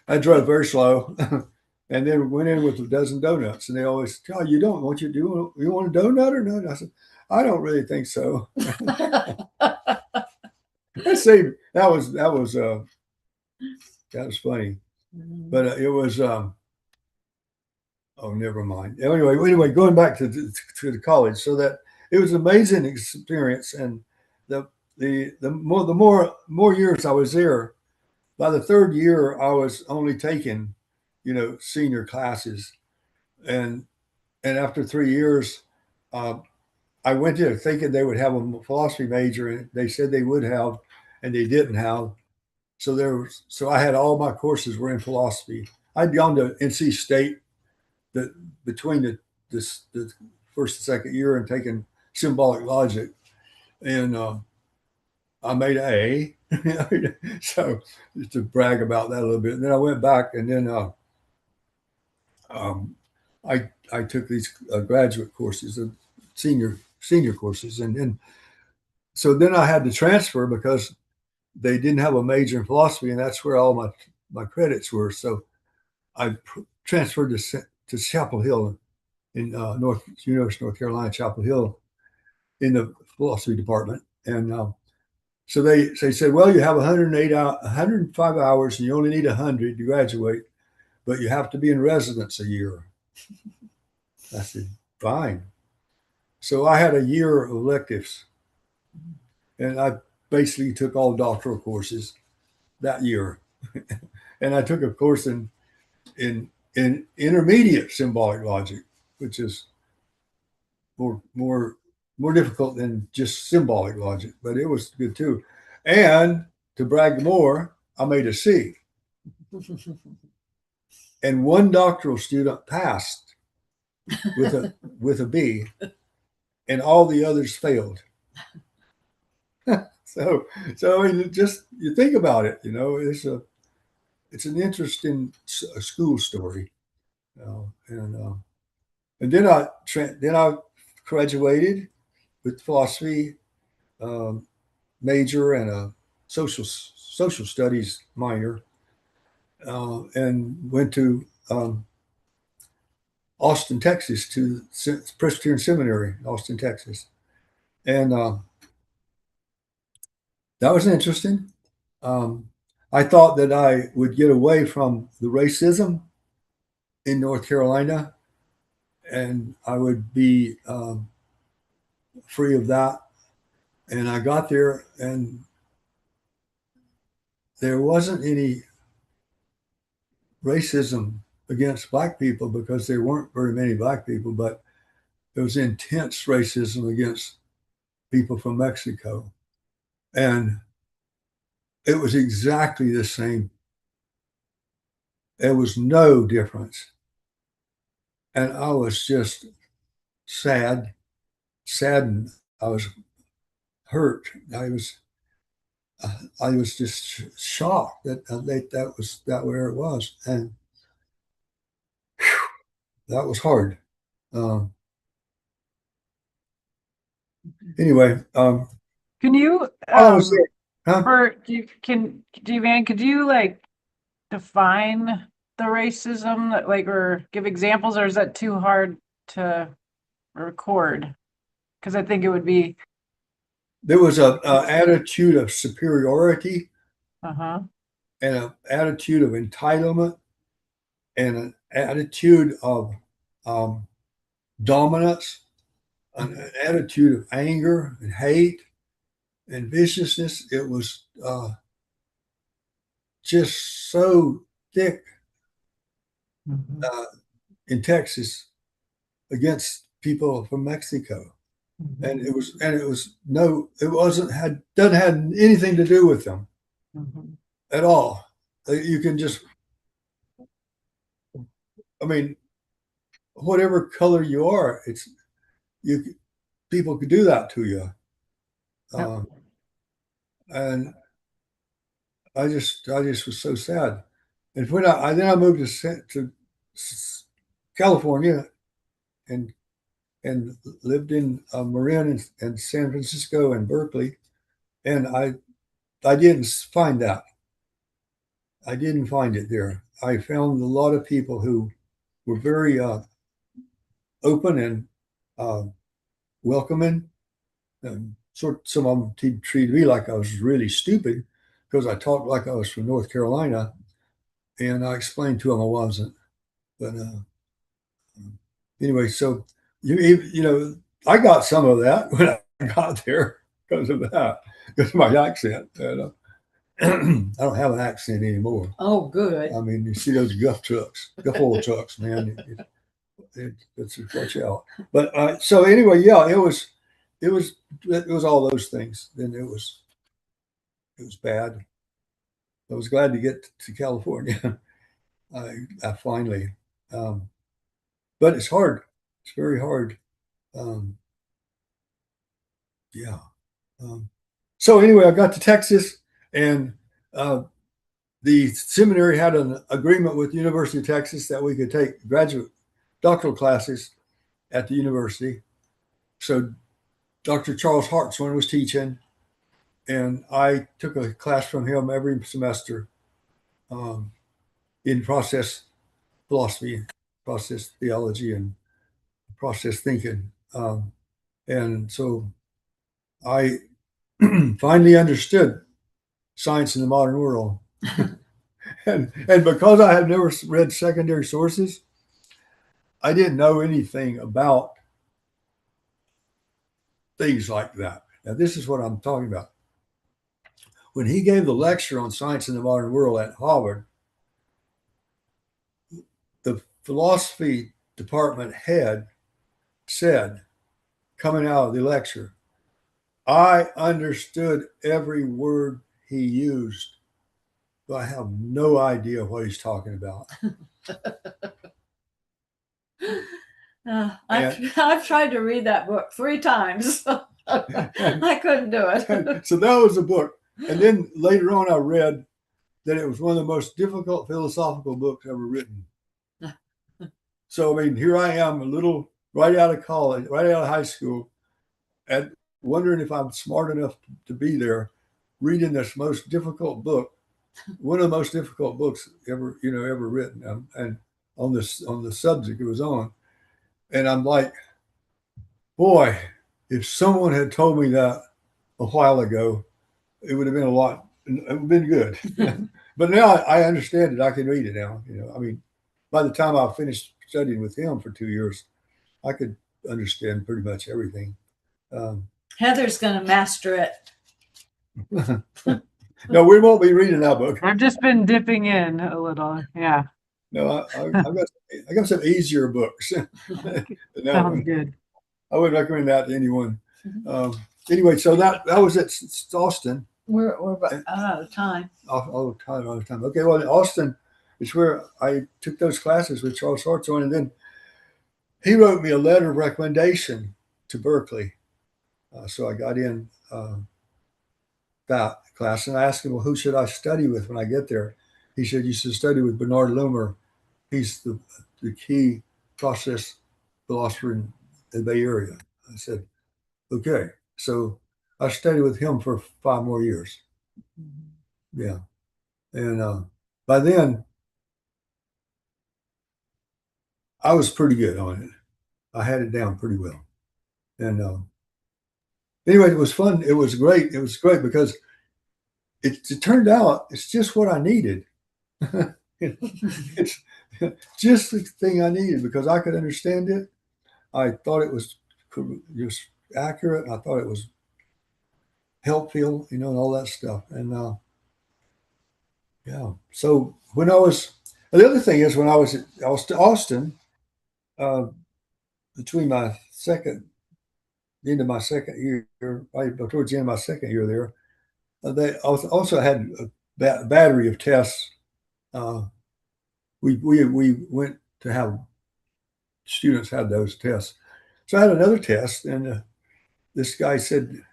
I drove very slow. And then went in with a dozen donuts, and they always tell you don't want you want a donut or not? I said, I don't really think so. Let's see. That was funny, but it was oh, never mind. Anyway, going back to the college, so that it was an amazing experience, and the more years I was there, by the third year I was only taking, senior classes, and after 3 years, uh, I went there thinking they would have a philosophy major, and they said they would have, and they didn't have. So I had all my courses were in philosophy. I'd gone to NC State the between the first and second year and taken symbolic logic, and I made an A. So just to brag about that a little bit, and then I went back, and then um, I took these graduate courses, senior courses, and then I had to transfer because they didn't have a major in philosophy, and that's where all my credits were. So I transferred to Chapel Hill in University of North Carolina, Chapel Hill, in the philosophy department, and so they said, well, you have 105 hours, and you only need 100 to graduate, but you have to be in residence a year. I said, fine. So I had a year of electives, and I basically took all doctoral courses that year, and I took a course in intermediate symbolic logic, which is more difficult than just symbolic logic, but it was good too. And to brag more, I made a C, and one doctoral student passed with a B, and all the others failed. So I mean, just you think about it, it's an interesting school story, and then I graduated with philosophy major and a social studies minor, and went to Austin, Texas, to Presbyterian Seminary, Austin, Texas, and that was interesting. Um, I thought that I would get away from the racism in North Carolina, and I would be free of that. And I got there, and there wasn't any racism against black people because there weren't very many black people, but there was intense racism against people from Mexico. And it was exactly the same. There was no difference. And I was just saddened. I was hurt. I was just shocked that that was that where it was. And that was hard. Anyway, Can you all I was saying, huh? Van, could you like define the racism that like or give examples, or is that too hard to record? Because I think it would be There was a attitude of superiority uh-huh. and an attitude of entitlement and an attitude of dominance, an attitude of anger and hate and viciousness. It was just so thick Mhm. in Texas against people from Mexico. Mhm. And it doesn't have anything to do with them Mhm. at all. You can just, I mean, whatever color you are, you people could do that to you. Yep. And I just was so sad. And when I moved to California and lived in Marin and San Francisco and Berkeley, and I didn't find that. I didn't find it there. I found a lot of people who were very open and uh, welcoming. And some of them treated me like I was really stupid because I talked like I was from North Carolina, and I explained to them I wasn't. But anyway, so you know, I got some of that when I got there because of that, because of my accent. And, I don't have an accent anymore. Oh, good. I mean, you see those guff oil trucks, man. It's watch out. But so anyway, yeah, it was all those things. Then it was bad. I was glad to get to California. I finally, um, but it's hard. It's very hard. Um, yeah. So anyway, I got to Texas, and uh, the seminary had an agreement with the University of Texas that we could take graduate doctoral classes at the university. So Dr. Charles Hartshorn was teaching, and I took a class from him every semester um, in process philosophy, process theology, and process thinking. And so I finally understood science in the modern world. And because I had never read secondary sources, I didn't know anything about things like that. Now, this is what I'm talking about. When he gave the lecture on science in the modern world at Harvard, the philosophy department head said, coming out of the lecture, I understood every word he used, but I have no idea what he's talking about. I've tried to read that book 3 times. I couldn't do it. So that was the book. And then later on, I read that it was one of the most difficult philosophical books ever written. So, I mean, here I am, a little right out of college, right out of high school, and wondering if I'm smart enough to be there, reading this most difficult book, one of the most difficult books ever written, and on the subject it was on, and I'm like, boy, if someone had told me that a while ago, it would have been a lot. It would have been good. But now I understand it. I can read it now. I mean, by the time I finished studying with him for 2 years, I could understand pretty much everything. Heather's going to master it. No, we won't be reading that book. I've just been dipping in a little. Yeah. No, I got some easier books. than that Sounds one. good. I would recommend that to anyone. Anyway, so that was at Austin. We're out of time. All the time. Okay, well, in Austin is where I took those classes with Charles Hartshorn, and then he wrote me a letter of recommendation to Berkeley. So I got in that class, and I asked him, well, who should I study with when I get there? He said, you should study with Bernard Loomer. He's the key process philosopher in the Bay Area. I said, okay. So I studied with him for 5 more years. Yeah. And by then, I was pretty good on it. I had it down pretty well. And anyway, it was fun. It was great. It was great because it turned out it's just what I needed. It's just the thing I needed because I could understand it. I thought it was just accurate. I thought it was helpful, and all that stuff. And yeah. So when I was, the other thing is when I was at Austin, uh, between my the end of my second year, right towards the end of my second year there, they also had a battery of tests. Uh, we went to have students had those tests. So I had another test, and this guy said,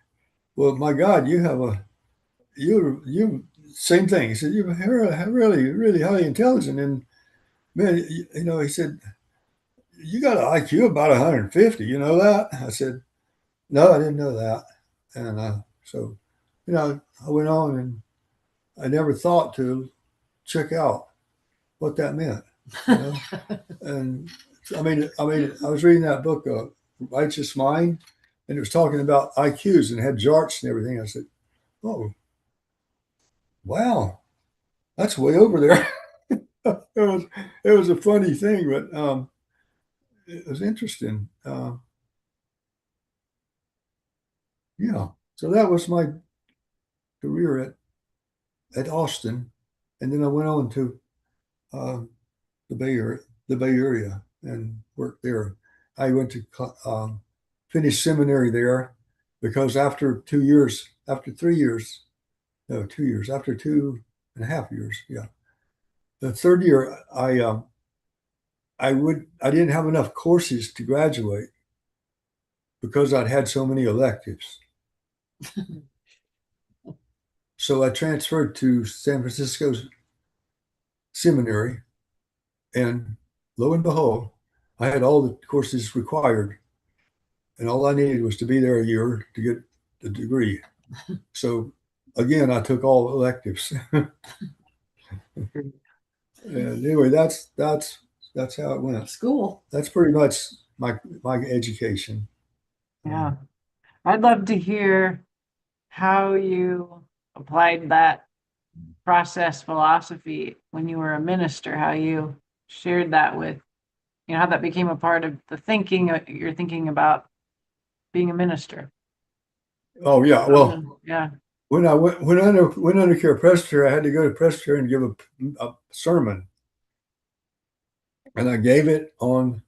"Well, my God, you have you same thing." He said, "You're really, really highly intelligent, and man, he said you got an IQ about 150. You know that?" I said, "No, I didn't know that." And so, I went on, and I never thought to check out what that meant. And I was reading that book, Righteous Mind, and it was talking about IQs and had charts and everything. I said, "Oh, wow, that's way over there." It was a funny thing, but it was interesting. Yeah, so that was my career at Austin, and then I went on to uh, the Bay Area, and worked there. I went to finish seminary there because after 2 years, after 3 years, no, 2 years, after 2.5 years, yeah, the third year, I didn't have enough courses to graduate because I'd had so many electives. So I transferred to San Francisco Seminary, and lo and behold, I had all the courses required, and all I needed was to be there a year to get the degree. So again, I took all electives. And anyway, that's how it went. School. That's pretty much my education. Yeah. I'd love to hear how you applied that process philosophy when you were a minister, how you shared that with, how that became a part of the thinking you're thinking about being a minister. Oh yeah, well, Yeah. when I went under care presbytery, I had to go to presbytery and give a sermon, and I gave it on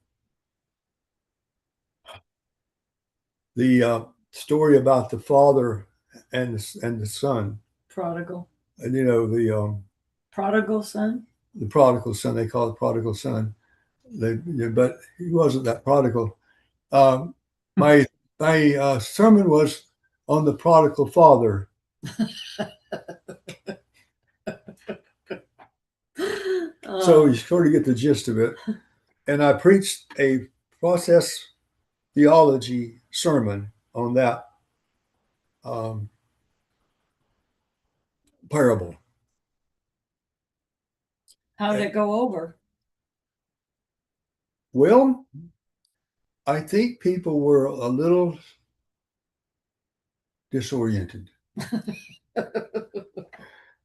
the story about the father and the son, Prodigal. and Prodigal son. the prodigal son. They call it prodigal son. But he wasn't that prodigal. Um, my sermon was on the prodigal father. So you sort of get the gist of it. And I preached a process theology sermon on that parable. How did it go over? Well, I think people were a little disoriented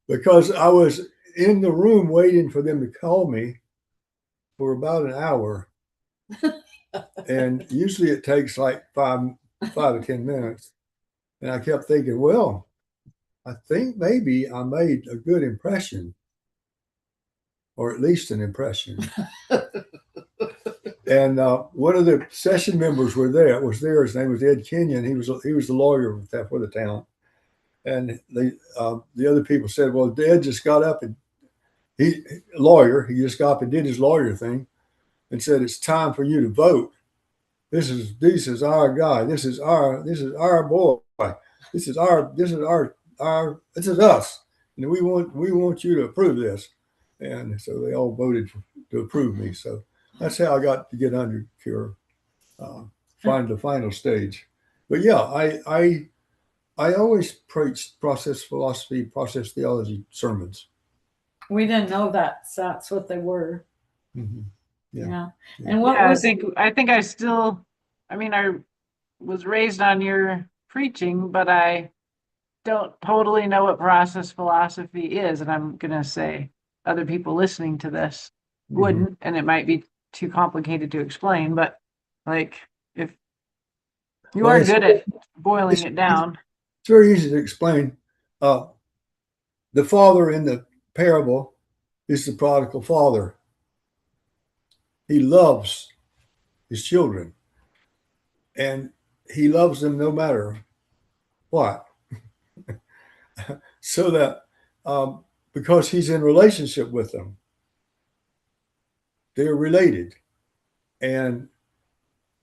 because I was in the room waiting for them to call me for about an hour. And usually it takes like 5 to 10 minutes. And I kept thinking, well, I think maybe I made a good impression, or at least an impression. And one of the session members was there. His name was Ed Kenyon. He was the lawyer for the town. And the other people said, well, Ed just got up and he just got up and did his lawyer thing and said, it's time for you to vote. This is our guy. This is our boy. This is us. And we want you to approve this. And so they all voted to approve me. So That's how I got to get under cure, find the final stage. But yeah, I always preached process philosophy, process theology sermons. We didn't know that's what they were. Mm-hmm. Yeah. Yeah. Yeah. And what Yeah, was I think I still, I mean, I was raised on your preaching, but I don't totally know what process philosophy is. And I'm going to say other people listening to this Mm-hmm. wouldn't, and it might be too complicated to explain, but like if you Well, are good at boiling it down. It's very easy to explain. The father in the parable is the prodigal father. He loves his children, and he loves them no matter what. So that because he's in relationship with them, they're related, and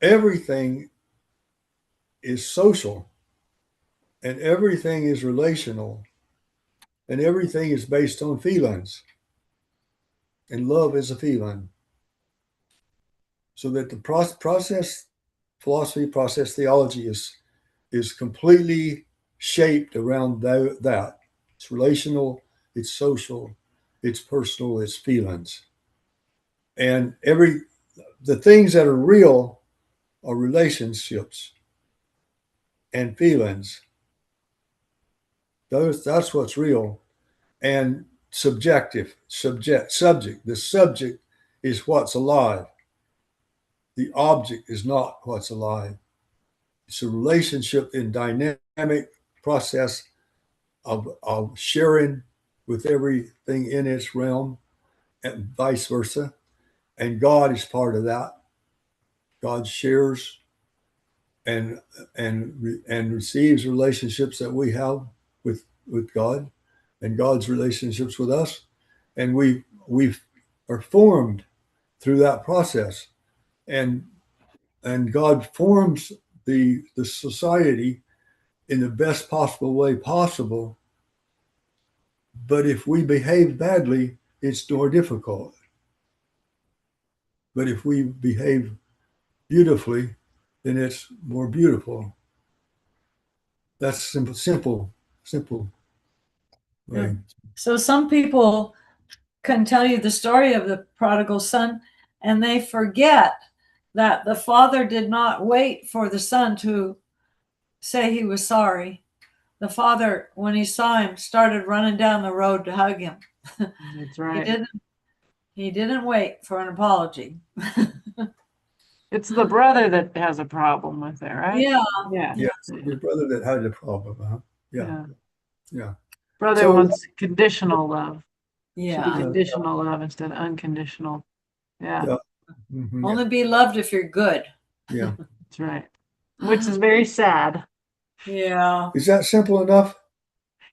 everything is social, and everything is relational, and everything is based on feelings, and love is a feeling. So that the process philosophy, process theology is completely shaped around that. It's relational, it's social, it's personal, it's feelings. And the things that are real are relationships and feelings. That's what's real. And subject. The subject is what's alive. The object is not what's alive. It's a relationship in dynamic process of sharing with everything in its realm and vice versa. And God is part of that. God shares and receives relationships that we have with God and God's relationships with us. And we are formed through that process. And God forms the society in the best possible way possible. But if we behave badly, it's more difficult. But if we behave beautifully, then it's more beautiful. That's simple way. so some people can tell you the story of the prodigal son and they forget that the father did not wait for the son to say he was sorry. The father, when he saw him, started running down the road to hug him. That's right. He didn't wait for an apology. It's the brother that has a problem with it, right? Yeah. Yeah. Yeah, your brother that had the problem, huh? Yeah, yeah. Brother So wants conditional love. Should be Yeah. conditional love instead of unconditional. Yeah, yeah, mhm, Only be loved if you're good. yeah. that's right. Which is very sad. Yeah. Is that simple enough?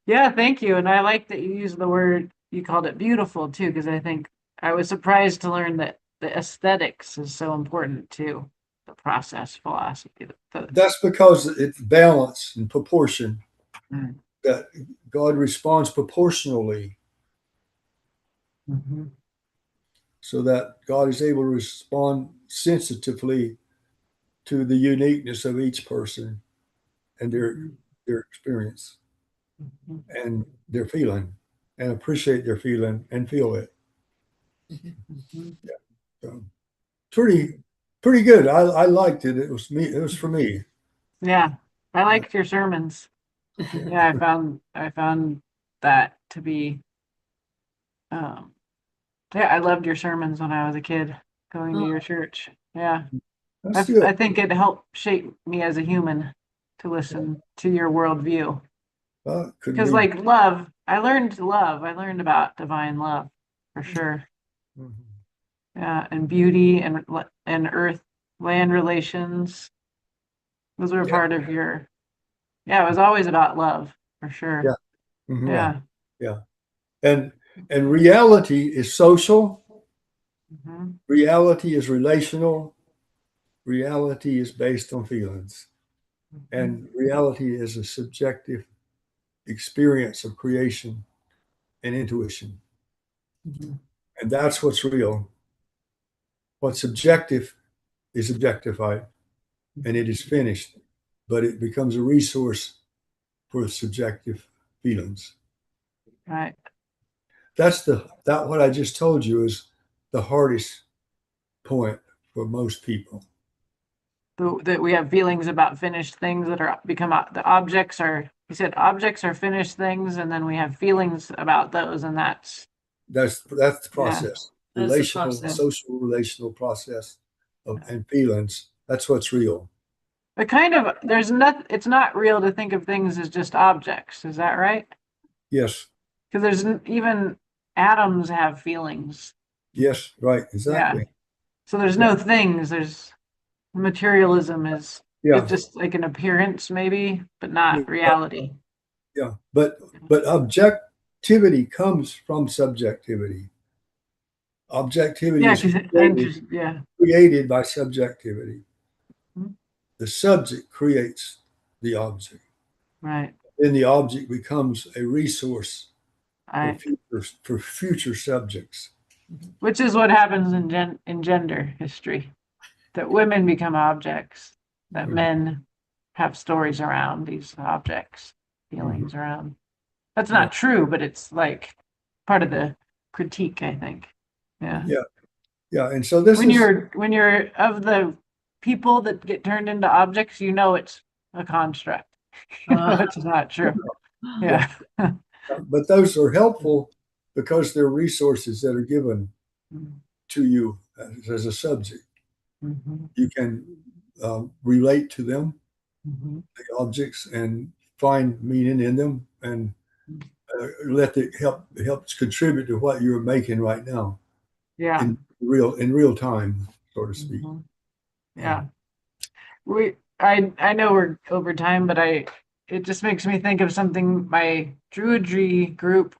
Yeah, thank you. And I like that you used the word, you called it beautiful too, because I think I was surprised to learn that the aesthetics is so important too. The process philosophy. That's because it's balance and proportion. Mm. That God responds proportionally, Mhm. so that God is able to respond sensitively to the uniqueness of each person and their experience Mhm. and their feeling, and appreciate their feeling and feel it. Mhm. So pretty good. I liked it. It was me. It was for me. Yeah, I liked your sermons. Yeah, I found that to be um yeah, I loved your sermons when I was a kid going to your church. Yeah. That's good. I think it helped shape me as a human to listen to your worldview. Couldn't Because be. like love, I learned to love. I learned about divine love for sure. Mhm. Yeah, and beauty and earth land relations. Those were Yeah, part of your, yeah, it was always about love for yeah, sure. mhm, yeah, Yeah. yeah. And reality is social. Mhm. Reality is relational. Reality is based on feelings, Mhm. and reality is a subjective experience of creation and intuition, Mhm. and that's what's real. what's subjective is objectified and it is finished, but it becomes a resource for subjective feelings. Right. That's what I just told you is the hardest point for most people. That we have feelings about finished things that are the objects are, you said objects are finished things, and then we have feelings about those, and that's the process. That's the Relational, process. social relational process and feelings. That's what's real. but kind of it's not real to think of things as just objects. Is that right? Yes. Because even atoms have feelings. Yes. Right. Exactly. Yeah. So there's no things. There's materialism is Yeah. just like an appearance, maybe, but not reality. Yeah. But objectivity comes from subjectivity. Objectivity Yeah, is yeah. created by subjectivity. Mhm. The subject creates the object. Right. Then the object becomes a resource I for future subjects. which is what happens in gender history. That women become objects, that men have stories around these objects, feelings around. That's not true, but it's like part of the critique, I think. Yeah. Yeah. Yeah. And so this When is you're of the people that get turned into objects, you know it's a construct. You know it's not true. Yeah. but those are helpful because they're resources that are given to you as a subject. Mhm. You can relate to them, Mhm. the objects, and find meaning in them, and let it helps contribute to what you're making right now Yeah. in real time, so to speak. Mhm. Yeah. I know we're over time, but it just makes me think of something my Druidry group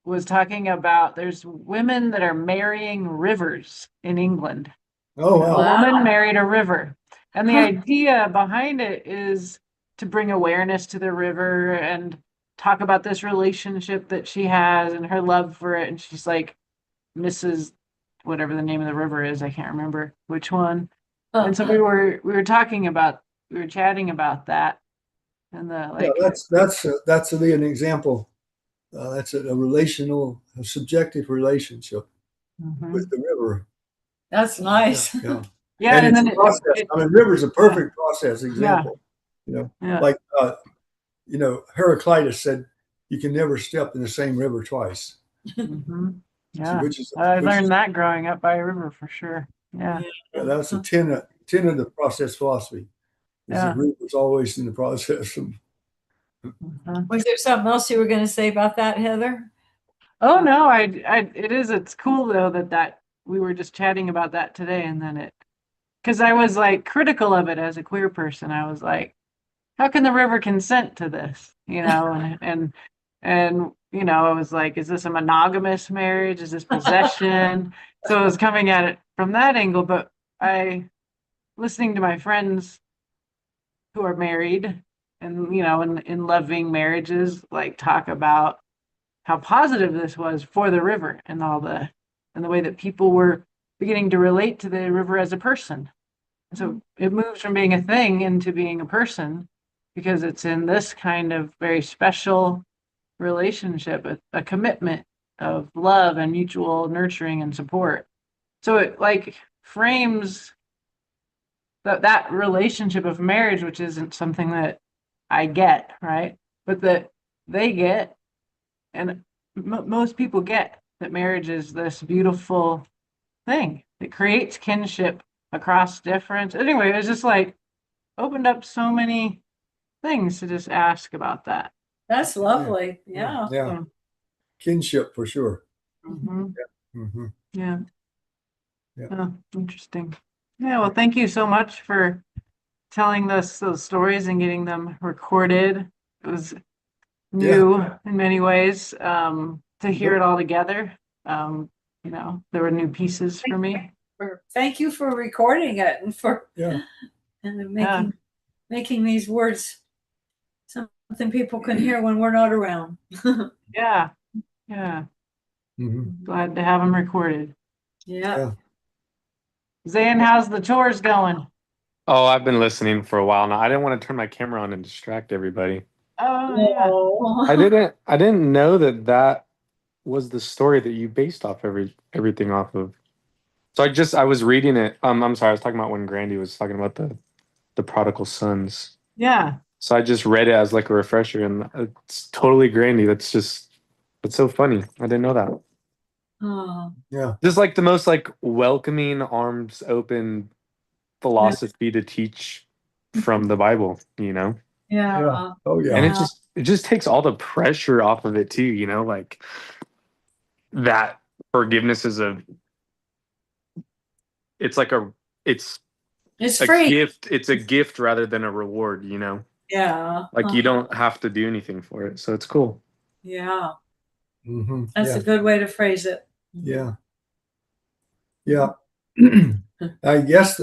was talking about. There's women that are marrying rivers in England. Oh A wow! woman married a river. And the idea behind it is to bring awareness to the river and talk about this relationship that she has and her love for it. And she's like Mrs. whatever the name of the river is, I can't remember which one. And so we were chatting about that and the Yeah, like. that's an example. That's a subjective relationship with Mhm. the river. That's nice. Yeah. Yeah, And and it's then a process. I mean, river's a perfect process yeah, example. You know, yeah. like Heraclitus said, you can never step in the same river twice. Mhm. See, Yeah. which is I learned that growing up by a river for sure. Yeah. that's a tenet of the process philosophy. Is the Yeah. river's always in the process of Mhm. Was there something else you were going to say about that, Heather? Oh no, it's cool though that we were just chatting about that today and then because I was like critical of it as a queer person. I was like, how can the river consent to this? You know, and I was like, is this a monogamous marriage? Is this possession? So I was coming at it from that angle, but listening to my friends who are married and in loving marriages like talk about how positive this was for the river and the way that people were beginning to relate to the river as a person. So it moves from being a thing into being a person because it's in this kind of very special relationship, a commitment of love and mutual nurturing and support. So it like frames that relationship of marriage, which isn't something that I get, right? But that they get, and most people get that marriage is this beautiful thing that creates kinship across difference. Anyway, it was just like opened up so many things to just ask about that. That's lovely. Yeah. yeah, kinship for sure. Mhm. Mm-hmm. Yeah. Yeah. Oh, interesting. Yeah. Well, thank you so much for telling us those stories and getting them recorded. It was new in many ways to hear it all together. There were new pieces for me. Thank you for recording it and for Yeah. and making these words something people can hear when we're not around. Yeah. Yeah. Mm-hmm. Glad to have them recorded. Yeah. Yeah. Zan, how's the chores going? Oh, I've been listening for a while now. I didn't want to turn my camera on and distract everybody. Oh yeah. Whoa. I didn't know that was the story that you based off everything off of. So I was reading it. I'm sorry, I was talking about when Grandy was talking about the prodigal sons. Yeah. So I just read it as like a refresher, and it's totally Grandy. That's so funny. I didn't know that. Oh, Yeah. Just like the most like welcoming, arms open yeah. philosophy to teach from the Bible, you know? Yeah. Yeah. Oh And yeah. it just takes all the pressure off of it too, you know, like that forgiveness is it's like it's It's a free. gift. It's a gift rather than a reward, you know? Yeah. Like you don't have to do anything for it. So it's cool. Yeah. Mm-hmm. That's Yeah. a good way to phrase it. Yeah. Yeah. I guess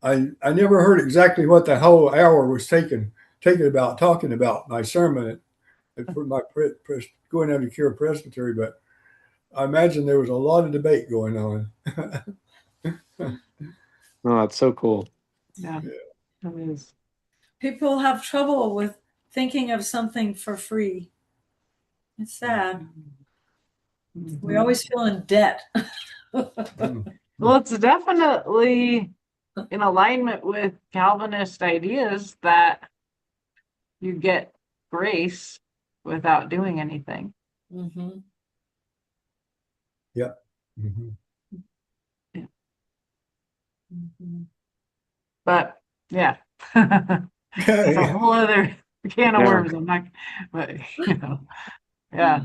I never heard exactly what the whole hour was taking about talking about my sermon for my going under Cure Presbytery, but I imagine there was a lot of debate going on. Oh, that's so cool. Yeah. It is. People have trouble with thinking of something for free. It's sad. We Mhm. always feel in debt. Well, it's definitely in alignment with Calvinist ideas that you get grace without doing anything. Mhm. Yep. Mhm. Mhm. But yeah, that's a Yeah. whole other can of Yeah. worms. I'm not, but yeah.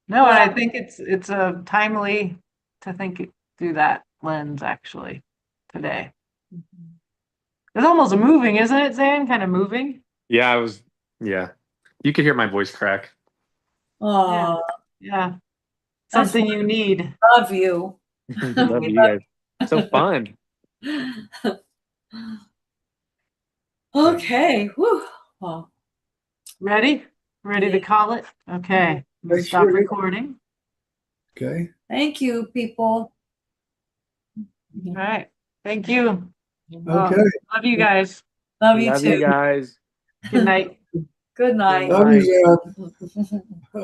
No, and I Well, think it's a timely to think through that lens actually today. It's almost moving, isn't it, Zan? Kind of moving. Yeah, yeah. You could hear my voice crack. Yeah, oh, yeah. that's Something you need. love you. Love you guys. So fun. Okay. Whew. Well, Ready? Ready to yeah. call it? Okay. I'm gonna Make stop sure. recording. Okay. Thank you, people. All right. Thank you. Okay. Love you guys. Love you Love you too. guys. Good night. Good Good night. Love you, night. Zan.